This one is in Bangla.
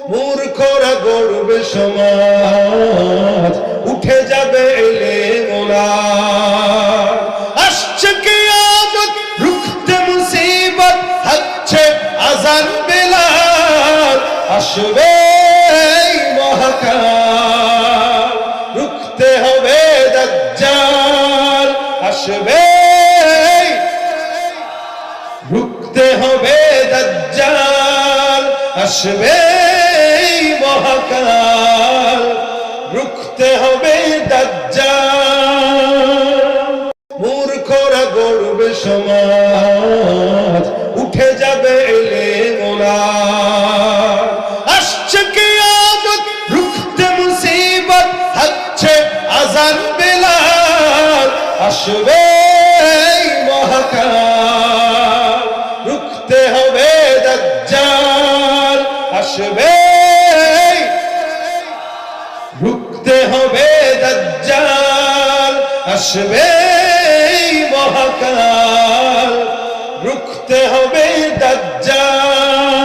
মূর্খরা গড়বে সমাজ, উঠে যাবে এলেমোলাদ। আসছে কিয়ামত, রুখতে মুসিবত, হচ্ছে আযান বেলাল। আসবে এই মহাকাল, রুখতে হবে দাজ্জাল। আসবে, রুখতে হবে দাজ্জাল। আসবে মহাকাল, রুখতে হবে দাজ্জাল। মূর্খরা গড়বে সমাজ, উঠে যাবে এলেমোলাদ। আসছে কিয়ামত, রুখতে মুসিবত, হচ্ছে আযান বেলাল। আসবে মহাকাল, রুখতে হবে দাজ্জাল। আসবে, রুখতে হবে দাজ্জাল। আসবে মহাকাল, রুখতে হবে দাজ্জাল।